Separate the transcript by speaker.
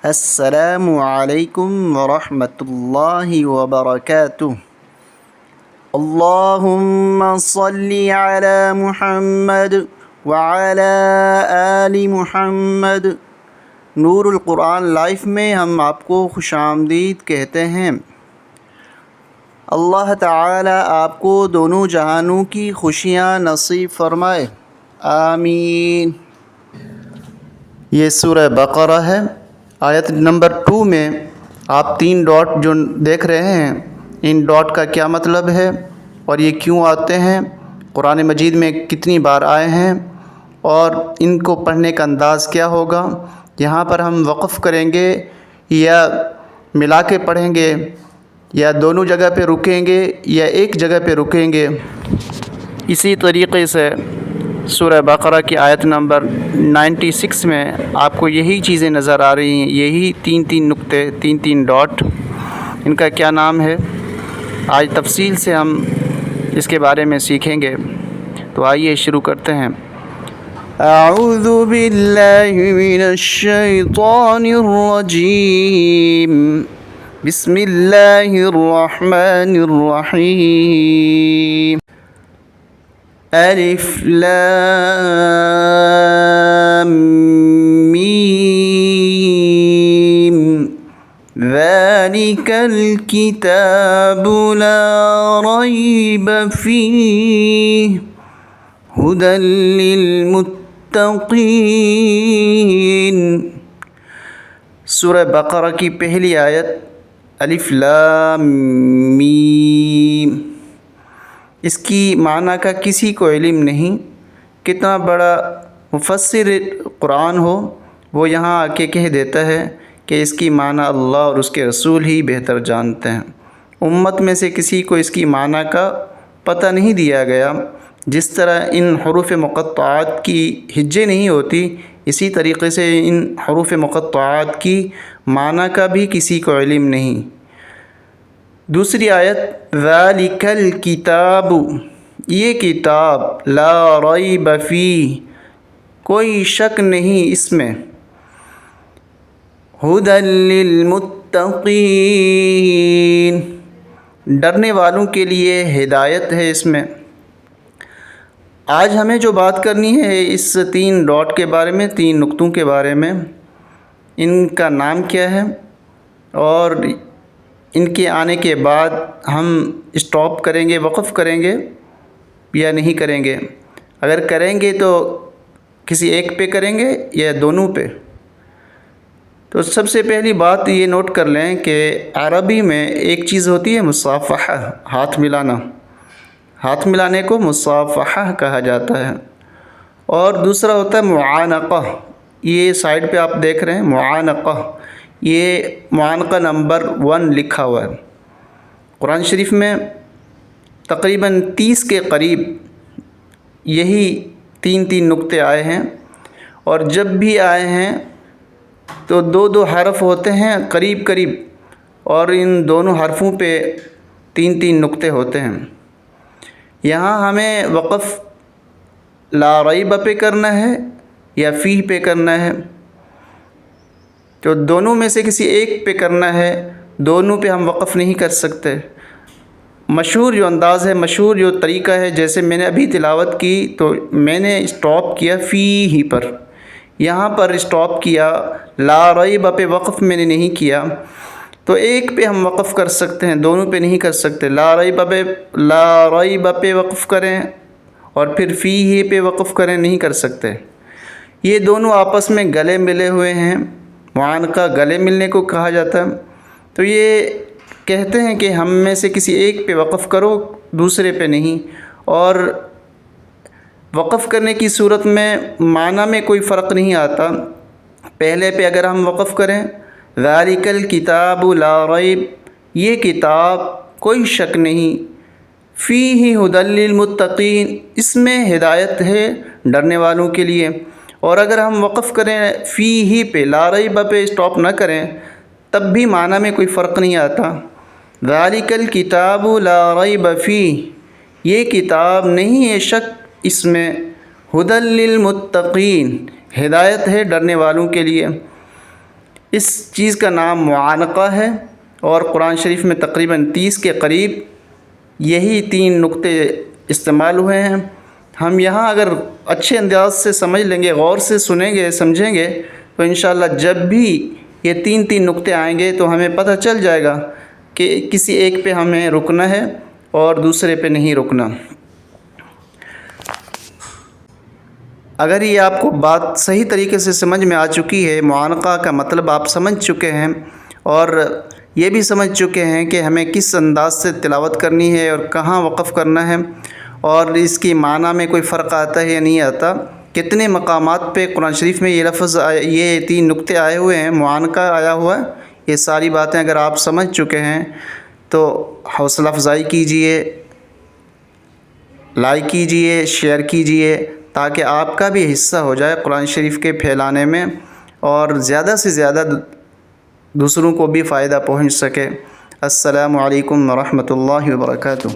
Speaker 1: السلام علیکم ورحمۃ اللہ وبرکاتہ۔ اللہم صلی علی محمد وعلی آل محمد۔ نور القرآن لائف میں ہم آپ کو خوش آمدید کہتے ہیں۔ اللہ تعالی آپ کو دونوں جہانوں کی خوشیاں نصیب فرمائے، آمین۔ یہ سورہ بقرہ ہے۔ آیت نمبر 2 میں آپ 3 ڈاٹ جو دیکھ رہے ہیں، ان ڈاٹ کا کیا مطلب ہے اور یہ کیوں آتے ہیں، قرآن مجید میں کتنی بار آئے ہیں اور ان کو پڑھنے کا انداز کیا ہوگا، یہاں پر ہم وقف کریں گے یا ملا کے پڑھیں گے یا دونوں جگہ پہ رکیں گے یا ایک جگہ پہ رکیں گے۔ اسی طریقے سے سورہ بقرہ کی آیت نمبر 96 میں آپ کو یہی چیزیں نظر آ رہی ہیں، یہی 3 نقطے، 3 ڈاٹ، ان کا کیا نام ہے، آج تفصیل سے ہم اس کے بارے میں سیکھیں گے۔ تو آئیے شروع کرتے ہیں۔ اعوذ باللہ من الشیطان الرجیم، بسم اللہ الرحمن الرحیم۔ الف لام میم، ذالک الکتاب لا ریب فیہ، ھدی للمتقین۔ سورہ بقرہ کی پہلی آیت الف لام میم، اس کی معنی کا کسی کو علم نہیں۔ کتنا بڑا مفسر قرآن ہو، وہ یہاں آ کے کہہ دیتا ہے کہ اس کی معنی اللہ اور اس کے رسول ہی بہتر جانتے ہیں۔ امت میں سے کسی کو اس کی معنی کا پتہ نہیں دیا گیا۔ جس طرح ان حروف مقطعات کی ہجے نہیں ہوتی، اسی طریقے سے ان حروف مقطعات کی معنی کا بھی کسی کو علم نہیں۔ دوسری آیت ذالک الکتاب، یہ کتاب لا ریب فیہ، کوئی شک نہیں اس میں، ھدی للمتقین، ڈرنے والوں کے لیے ہدایت ہے اس میں۔ آج ہمیں جو بات کرنی ہے اس 3 ڈاٹ کے بارے میں، 3 نقطوں کے بارے میں، ان کا نام کیا ہے اور ان کے آنے کے بعد ہم اسٹاپ کریں گے، وقف کریں گے یا نہیں کریں گے۔ اگر کریں گے تو کسی ایک پہ کریں گے یا دونوں پہ۔ تو سب سے پہلی بات یہ نوٹ کر لیں کہ عربی میں ایک چیز ہوتی ہے مصافحہ، ہاتھ ملانا، ہاتھ ملانے کو مصافحہ کہا جاتا ہے، اور دوسرا ہوتا ہے معانقہ۔ یہ سائڈ پہ آپ دیکھ رہے ہیں معانقہ، یہ معانقہ نمبر 1 لکھا ہوا ہے۔ قرآن شریف میں تقریباً 30 کے قریب یہی 3 نقطے آئے ہیں، اور جب بھی آئے ہیں تو 2 حرف ہوتے ہیں قریب قریب، اور ان دونوں حرفوں پہ 3 نقطے ہوتے ہیں۔ یہاں ہمیں وقف لا ریب پہ کرنا ہے یا فیہ پہ کرنا ہے، تو دونوں میں سے کسی ایک پہ کرنا ہے، دونوں پہ ہم وقف نہیں کر سکتے۔ مشہور جو انداز ہے، مشہور جو طریقہ ہے، جیسے میں نے ابھی تلاوت کی تو میں نے اسٹاپ کیا فیہ پر، یہاں پر اسٹاپ کیا، لا ریب پہ وقف میں نے نہیں کیا۔ تو ایک پہ ہم وقف کر سکتے ہیں، دونوں پہ نہیں کر سکتے۔ لا ریب پہ وقف کریں اور پھر فیہ پہ وقف کریں، نہیں کر سکتے۔ یہ دونوں آپس میں گلے ملے ہوئے ہیں، معانقہ گلے ملنے کو کہا جاتا ہے۔ تو یہ کہتے ہیں کہ ہم میں سے کسی ایک پہ وقف کرو، دوسرے پہ نہیں۔ اور وقف کرنے کی صورت میں معنی میں کوئی فرق نہیں آتا۔ پہلے پہ اگر ہم وقف کریں ذالک الکتاب لا ریب، یہ کتاب کوئی شک نہیں، فیہ ھدی للمتقین، اس میں ہدایت ہے ڈرنے والوں کے لیے۔ اور اگر ہم وقف کریں فیہ پہ، لا ریب پہ اسٹاپ نہ کریں، تب بھی معنی میں کوئی فرق نہیں آتا۔ ذالک الکتاب لا ریب فیہ، یہ کتاب نہیں ہے شک اس میں، ھدی للمتقین، ہدایت ہے ڈرنے والوں کے لیے۔ اس چیز کا نام معانقہ ہے، اور قرآن شریف میں تقریباً 30 کے قریب یہی 3 نقطے استعمال ہوئے ہیں۔ ہم یہاں اگر اچھے انداز سے سمجھ لیں گے، غور سے سنیں گے، سمجھیں گے، تو انشاءاللہ جب بھی یہ 3 نقطے آئیں گے تو ہمیں پتہ چل جائے گا کہ کسی ایک پہ ہمیں رکنا ہے اور دوسرے پہ نہیں رکنا۔ اگر یہ آپ کو بات صحیح طریقے سے سمجھ میں آ چکی ہے، معانقہ کا مطلب آپ سمجھ چکے ہیں، اور یہ بھی سمجھ چکے ہیں کہ ہمیں کس انداز سے تلاوت کرنی ہے اور کہاں وقف کرنا ہے، اور اس کی معنی میں کوئی فرق آتا ہے یا نہیں آتا، کتنے مقامات پہ قرآن شریف میں یہ لفظ یہ 3 نقطے آئے ہوئے ہیں، معانقہ آیا ہوا ہے، یہ ساری باتیں اگر آپ سمجھ چکے ہیں تو حوصلہ افزائی کیجئے، لائک کیجئے، شیئر کیجئے، تاکہ آپ کا بھی حصہ ہو جائے قرآن شریف کے پھیلانے میں، اور زیادہ سے زیادہ دوسروں کو بھی فائدہ پہنچ سکے۔ السلام علیکم ورحمۃ اللہ وبرکاتہ۔